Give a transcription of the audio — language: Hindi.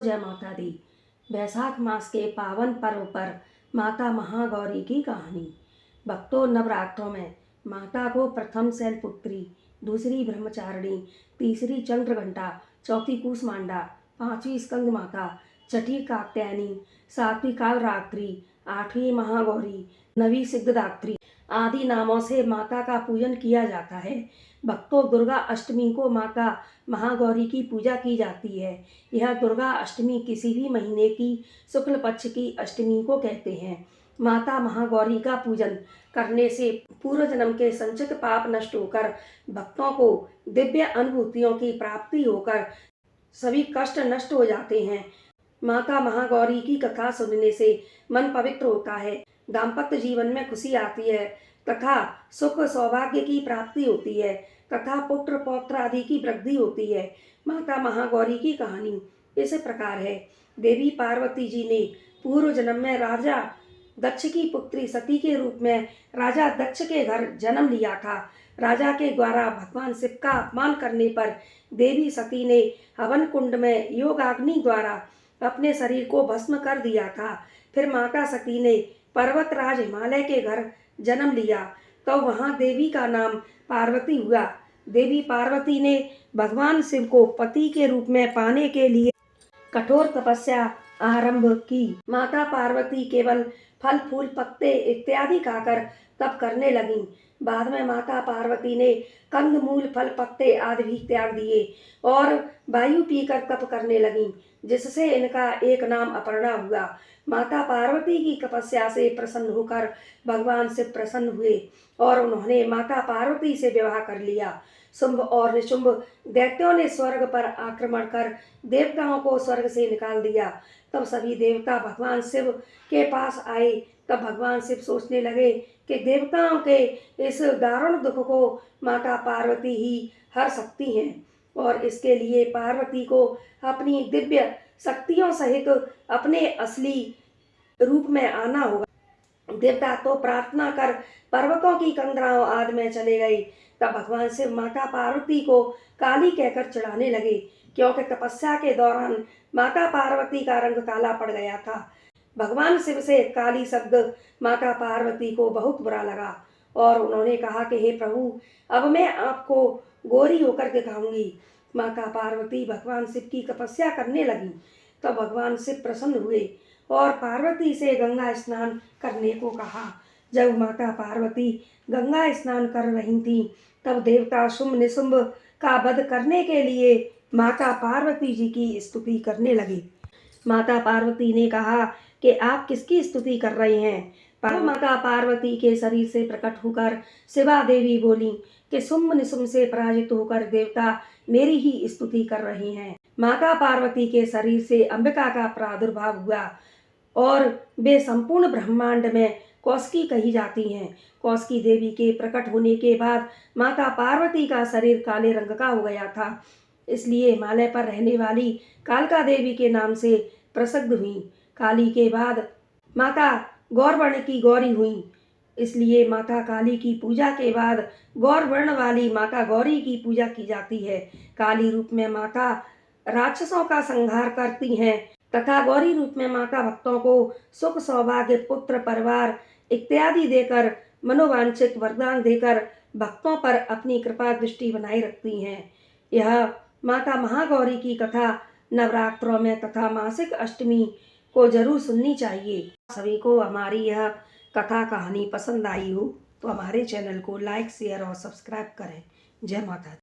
जय माता दी। वैशाख मास के पावन पर्व पर माता महागौरी की कहानी। भक्तों, नवरात्रों में माता को प्रथम शैलपुत्री, दूसरी ब्रह्मचारिणी, तीसरी चंद्रघंटा, चौथी कूष्मांडा, पांचवी स्कंद माता, छठी कात्यायनी, सातवीं कालरात्रि, आठवीं महागौरी, नवीं सिद्धदात्री आदि नामों से माता का पूजन किया जाता है। भक्तों, दुर्गा अष्टमी को माता महागौरी की पूजा की जाती है। यह दुर्गा अष्टमी किसी भी महीने की शुक्ल पक्ष की अष्टमी को कहते हैं। माता महागौरी का पूजन करने से पूर्व जन्म के संचित पाप नष्ट होकर भक्तों को दिव्य अनुभूतियों की प्राप्ति होकर सभी कष्ट नष्ट हो जाते हैं। माता महागौरी की कथा सुनने से मन पवित्र होता है, दाम्पत्य जीवन में खुशी आती है तथा सुख सौभाग्य की प्राप्ति होती है तथा पुत्र पौत्र आदि की वृद्धि होती है। माता महागौरी की कहानी इस प्रकार है। देवी पार्वती जी ने पूर्व जन्म में राजा दक्ष की पुत्री सती के रूप में राजा दक्ष के घर जन्म लिया था। राजा के द्वारा भगवान शिव का अपमान करने पर देवी सती ने हवन कुंड में योगाग्नि द्वारा अपने शरीर को भस्म कर दिया था। फिर माता सती ने पर्वतराज हिमालय के घर जन्म लिया, तो वहां देवी का नाम पार्वती हुआ। देवी पार्वती ने भगवान शिव को पति के रूप में पाने के लिए कठोर तपस्या आरंभ की। माता पार्वती केवल फल फूल पत्ते इत्यादि खाकर तप करने लगीं। बाद में माता पार्वती ने कंद मूल फल पत्ते आदि भी त्याग दिए और वायु पीकर तप करने लगीं, जिससे इनका एक नाम अपर्णा हुआ। माता पार्वती की तपस्या से प्रसन्न होकर भगवान शिव प्रसन्न हुए और उन्होंने माता पार्वती से विवाह कर लिया। शुंभ और निशुंभ दैत्यों ने स्वर्ग पर आक्रमण कर देवताओं को स्वर्ग से निकाल दिया। तब सभी देवता भगवान शिव के पास आए। तब भगवान शिव सोचने लगे कि देवताओं के इस दारुण दुख को माता पार्वती ही हर सकती हैं और इसके लिए पार्वती को अपनी दिव्य शक्तियों सहित अपने असली रूप में आना होगा। देवता तो प्रार्थना कर पर्वतों की कंदराओं आदि में चले गए। तब भगवान शिव माता पार्वती को काली कहकर चिढ़ाने लगे, क्योंकि तपस्या के दौरान माता पार्वती का रंग काला पड़ गया था। भगवान शिव से काली शब्द माता पार्वती को बहुत बुरा लगा और उन्होंने कहा कि हे प्रभु, अब मैं आपको गोरी होकर दिखाऊंगी। माता पार्वती भगवान शिव की तपस्या करने लगी। तब भगवान शिव प्रसन्न हुए और पार्वती से गंगा स्नान करने को कहा। जब माता पार्वती गंगा स्नान कर रही थीं, तब देवता शुंभ निशुंभ का वध करने के लिए माता पार्वती जी की स्तुति करने लगे। माता पार्वती ने कहा कि आप किसकी स्तुति कर रहे हैं? माता पार्वती के शरीर से प्रकट होकर शिवा देवी बोली कि शुंभ निशुंभ से पराजित होकर देवता मेरी ही स्तुति कर रहे हैं। माता पार्वती के शरीर से अंबिका का प्रादुर्भाव हुआ और वे संपूर्ण ब्रह्मांड में कौशिकी कही जाती हैं। कौशिकी देवी के प्रकट होने के बाद माता पार्वती का शरीर काले रंग का हो गया था, इसलिए हिमालय पर रहने वाली कालका देवी के नाम से प्रसिद्ध हुई। काली के बाद माता गौरवर्ण की गौरी हुई, इसलिए माता काली की पूजा के बाद गौरवर्ण वाली माता गौरी की पूजा की जाती है। काली रूप में माता राक्षसों का संहार करती हैं तथा गौरी रूप में माता भक्तों को सुख सौभाग्य पुत्र परिवार इत्यादि देकर मनोवांछित वरदान देकर भक्तों पर अपनी कृपा दृष्टि बनाए रखती हैं। यह माता महागौरी की कथा नवरात्रों में तथा मासिक अष्टमी को जरूर सुननी चाहिए। सभी को हमारी यह कथा कहानी पसंद आई हो तो हमारे चैनल को लाइक शेयर और सब्सक्राइब करें। जय माता दी।